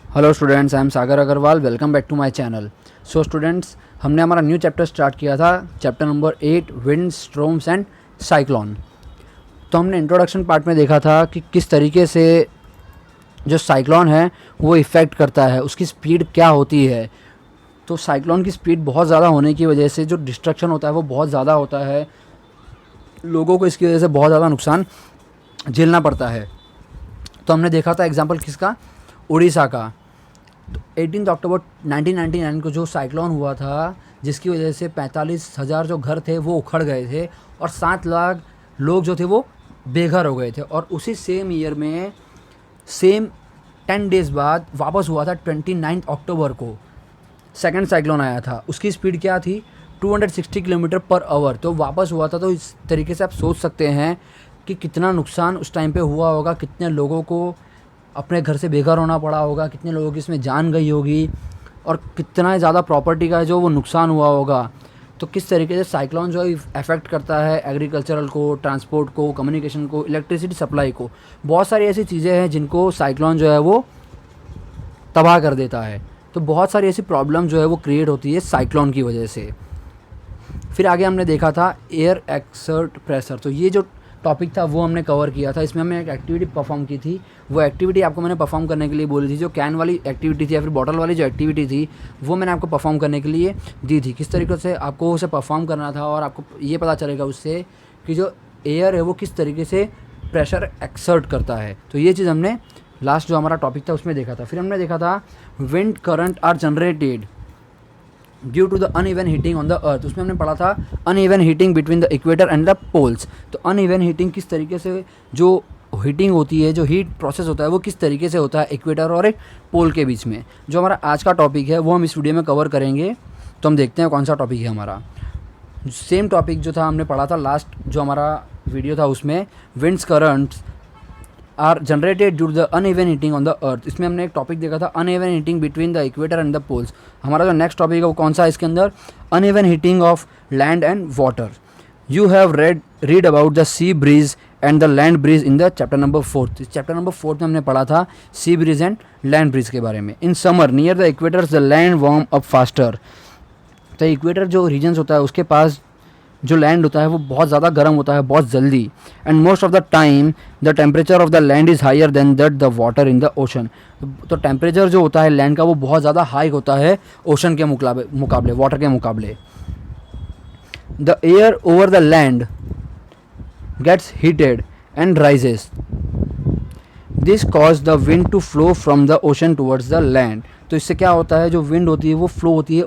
Hello students, I am Sagar Agrawal. Welcome back to my channel. So students, हमने हमारा new chapter start किया था, chapter number 8 wind storms and cyclone. तो हमने introduction part में देखा था कि किस तरीके से जो साइक्लोन है वो इफ़ेक्ट करता है, उसकी स्पीड क्या होती है। तो साइक्लोन की स्पीड बहुत ज़्यादा होने की वजह से जो डिस्ट्रक्शन होता है वो बहुत ज़्यादा होता है, लोगों को इसकी वजह से बहुत ज़्यादा नुकसान झेलना पड़ता है। तो हमने देखा था एग्जाम्पल किसका, उड़ीसा का। तो 18 अक्टूबर 1999 को जो साइक्लोन हुआ था, जिसकी वजह से 45,000 जो घर थे वो उखड़ गए थे और 7 लाख लोग जो थे वो बेघर हो गए थे। और उसी सेम ईयर में सेम 10 डेज़ बाद वापस हुआ था 29 अक्टूबर को सेकंड साइक्लोन आया था। उसकी स्पीड क्या थी, 260 किलोमीटर पर आवर। तो वापस हुआ था। तो इस तरीके से आप सोच सकते हैं कि कितना नुकसान उस टाइम पे हुआ होगा, कितने लोगों को अपने घर से बेघर होना पड़ा होगा, कितने लोगों की इसमें जान गई होगी और कितना ज़्यादा प्रॉपर्टी का जो वो नुकसान हुआ होगा। तो किस तरीके से साइक्लोन जो है अफेक्ट करता है एग्रीकल्चरल को, ट्रांसपोर्ट को, कम्युनिकेशन को, इलेक्ट्रिसिटी सप्लाई को। बहुत सारी ऐसी चीज़ें हैं जिनको साइक्लोन जो है वो तबाह कर देता है। तो बहुत सारी ऐसी प्रॉब्लम जो है वो क्रिएट होती है साइक्लोन की वजह से। फिर आगे हमने देखा था एयर एक्सर्ट प्रेशर। तो ये जो टॉपिक था वो हमने कवर किया था। इसमें हमने एक एक्टिविटी परफॉर्म की थी। वो एक्टिविटी आपको मैंने परफॉर्म करने के लिए बोली थी। जो कैन वाली एक्टिविटी थी या फिर बॉटल वाली जो एक्टिविटी थी वो मैंने आपको परफॉर्म करने के लिए दी थी। किस तरीके से आपको उसे परफॉर्म करना था और आपको ये पता चलेगा उससे कि जो एयर है वो किस तरीके से प्रेशर एक्सर्ट करता है। तो ये चीज़ हमने लास्ट जो हमारा टॉपिक था उसमें देखा था। फिर हमने देखा था wind current are generated due to the uneven heating on the earth. उसमें हमने पढ़ा था uneven heating between the equator and the poles. तो अनइवन हीटिंग किस तरीके से जो हीटिंग होती है, जो हीट प्रोसेस होता है वो किस तरीके से होता है इक्वेटर और एक पोल के बीच में। जो हमारा आज का टॉपिक है वो हम इस वीडियो में कवर करेंगे। तो हम देखते हैं कौन सा टॉपिक है हमारा। सेम टॉपिक जो था हमने पढ़ा था लास्ट जो हमारा वीडियो था उसमें, winds currents are generated due to the uneven heating on the earth. इसमें हमने एक टॉपिक देखा था uneven heating between the equator and the poles. हमारा जो नेक्स्ट टॉपिक है वो कौन सा है इसके अंदर, uneven heating of land and water. You have read about the sea breeze and the land breeze in the chapter number 4। Chapter number 4 में हमने पढ़ा था sea breeze and land breeze के बारे में। In summer near the equator the land warm up faster. तो equator जो regions होता है उसके पास जो लैंड होता है वो बहुत ज़्यादा गर्म होता है बहुत जल्दी। And most of the time the temperature of the land is higher than that the water in the ocean. तो टेम्परेचर जो होता है लैंड का वो बहुत ज़्यादा हाई होता है ओशन के मुकाबले वाटर के मुकाबले। The air over the land gets heated and rises. This cause the wind to flow from the ocean towards the land. तो इससे क्या होता है, जो विंड होती है वो फ्लो होती है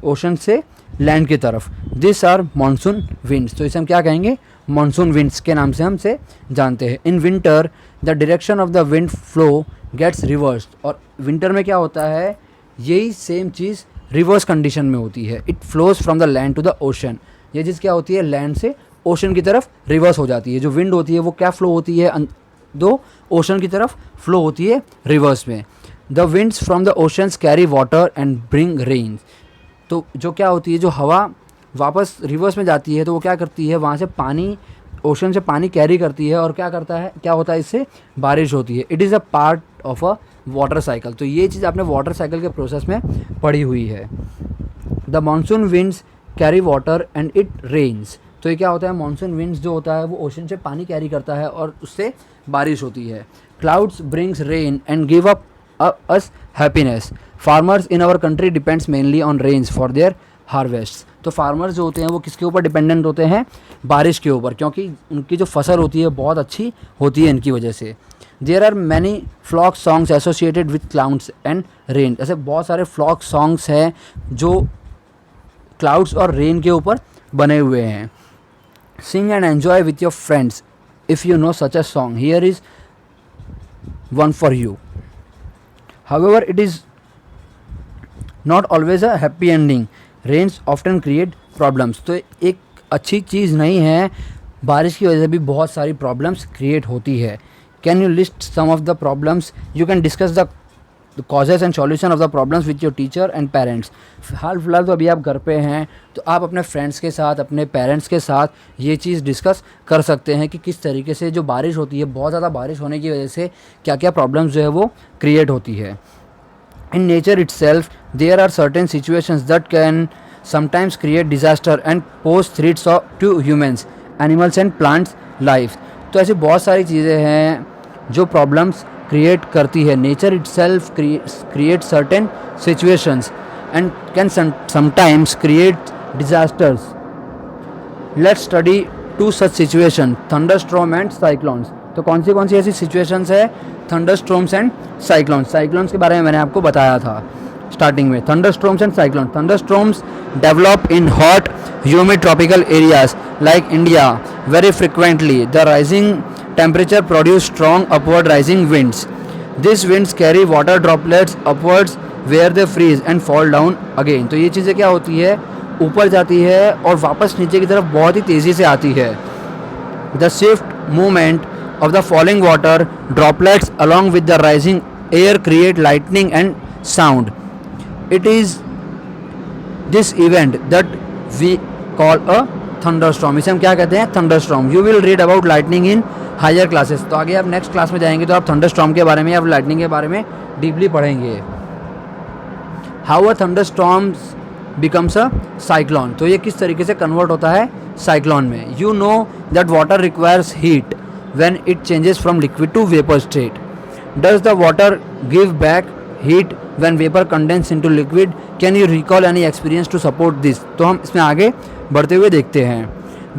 ओशन से लैंड की तरफ। This are monsoon winds. तो इसे हम क्या कहेंगे, मानसून विंड्स के नाम से हमसे जानते हैं। In winter the direction of the wind flow gets reversed. और विंटर में क्या होता है, यही सेम चीज़ रिवर्स कंडीशन में होती है। It flows from the land to the ocean. ये चीज़ क्या होती है, लैंड से ओशन की तरफ रिवर्स हो जाती है। जो विंड होती है वो क्या फ्लो होती है, दो ओशन की तरफ फ्लो होती है रिवर्स में। The winds from the oceans carry water and bring rains. तो जो क्या होती है, जो हवा वापस रिवर्स में जाती है तो वो क्या करती है, वहाँ से पानी, ओशन से पानी कैरी करती है और क्या करता है, क्या होता है, इससे बारिश होती है। It is a part of a water cycle. तो ये चीज़ आपने वाटर साइकिल के प्रोसेस में पढ़ी हुई है। The monsoon winds carry water and it rains. तो ये क्या होता है, मानसून विंड्स जो होता है वो ओशन से पानी कैरी करता है और उससे बारिश होती है। Clouds brings rain and give up us happiness. Farmers in our country depends mainly on rains for their harvest. तो फार्मर्स जो होते हैं वो किसके ऊपर डिपेंडेंट होते हैं, बारिश के ऊपर, क्योंकि उनकी जो फसल होती है बहुत अच्छी होती है इनकी वजह से। There are many folk songs associated with clouds and rain. ऐसे बहुत सारे फ्लॉक सॉन्ग्स हैं जो क्लाउड्स और रेन के ऊपर बने हुए हैं। Sing and enjoy with your friends if you know such a song, here is one for you. However, it is not always a happy ending. Rains often create problems. तो एक अच्छी चीज़ नहीं है, बारिश की वजह से भी बहुत सारी प्रॉब्लम्स क्रिएट होती है। Can you list some of the problems? You can discuss the causes and solution of the problems with your teacher and parents. हाल फिलहाल तो अभी आप घर पे हैं, तो आप अपने फ्रेंड्स के साथ, अपने पेरेंट्स के साथ ये चीज़ डिस्कस कर सकते हैं कि किस तरीके से जो बारिश होती है, बहुत ज़्यादा बारिश होने की वजह से क्या क्या प्रॉब्लम्स जो है वो क्रिएट होती है। In nature itself, there are certain situations that can sometimes create disaster and pose threats to humans, animals and plants life। तो ऐसी बहुत सारी चीज़ें हैं जो प्रॉब्लम्स क्रिएट करती है। Nature itself creates certain situations and can sometimes create disasters। Let's study two such situations, thunderstorm and cyclones। तो कौन सी ऐसी सिचुएशंस है, थंडरस्टॉर्म्स एंड साइक्लोन्स। साइक्लोन्स के बारे में मैंने आपको बताया था स्टार्टिंग में। Thunderstorms and cyclone. Thunderstorms develop in hot humid tropical areas like India very frequently. The rising temperature produce strong upward rising winds. This winds carry water droplets upwards where they freeze and fall down again. तो ये चीज़ें क्या होती है, ऊपर जाती है और वापस नीचे की तरफ बहुत ही तेज़ी से आती है। The Swift movement of the falling water droplets along with the rising air create lightning and sound. It is this event that we call a thunderstorm। इसे हम क्या कहते हैं, thunderstorm। You will read about lightning in higher classes। तो आगे आप next class में जाएंगे तो आप thunderstorm के बारे में या lightning के बारे में डीपली पढ़ेंगे। How a thunderstorm becomes a cyclone। तो ये किस तरीके से कन्वर्ट होता है साइक्लोन में। You know that water requires heat when it changes from liquid to vapor state। Does the water give back heat when vapor condenses into liquid? Can you recall any experience to support this? तो हम इसमें आगे बढ़ते हुए देखते हैं।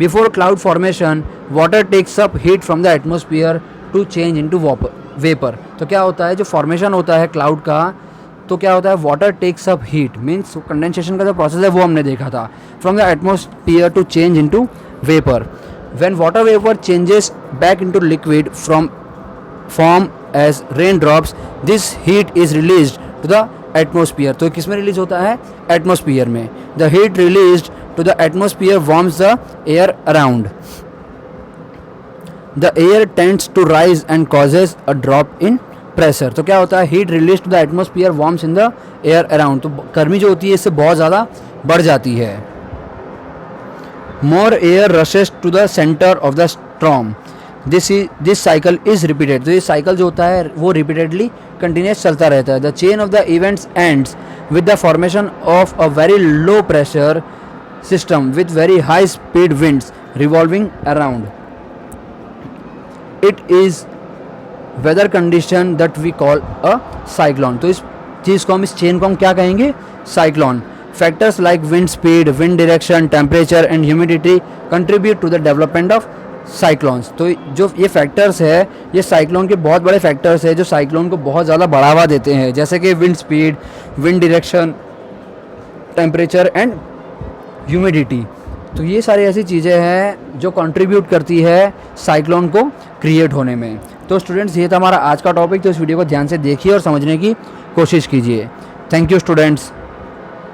Before cloud formation, water takes up heat from the atmosphere to change into vapor। तो क्या होता है, जो फॉर्मेशन होता है क्लाउड का, तो क्या होता है, water takes up heat, means condensation का जो प्रोसेस है वो हमने देखा था, from the atmosphere to change into vapour. When water vapor changes back into liquid from form as raindrops, this heat is released to the atmosphere। तो किस में रिलीज होता है, एटमोस्फियर में। The heat released to the atmosphere warms the air around। The air tends to rise and causes a drop in pressure। तो क्या होता है, heat release to the atmosphere warms in the air around. तो गर्मी जो होती है इससे बहुत ज़्यादा बढ़ जाती है। More air rushes to the center of the storm। This cycle is repeated। तो ये साइकिल जो होता है वो रिपीटेडली कंटिन्यूस चलता रहता है। The chain of the events ends with the formation of a very low pressure system with very high speed winds revolving around। It is weather condition that we call a cyclone। तो इस चीज़ को हम, इस chain को हम क्या कहेंगे, cyclone. Factors like wind speed, wind direction, temperature and humidity contribute to the development of cyclones। तो जो ये फैक्टर्स है, ये साइक्लोन के बहुत बड़े फैक्टर्स है जो साइक्लोन को बहुत ज़्यादा बढ़ावा देते हैं, जैसे कि wind speed, wind direction, temperature and humidity. तो ये सारी ऐसी चीज़ें हैं जो कंट्रीब्यूट करती है साइक्लोन को क्रिएट होने में। तो स्टूडेंट्स, ये था हमारा आज का टॉपिक। तो इस वीडियो को ध्यान से देखिए और समझने की कोशिश कीजिए। Thank you students.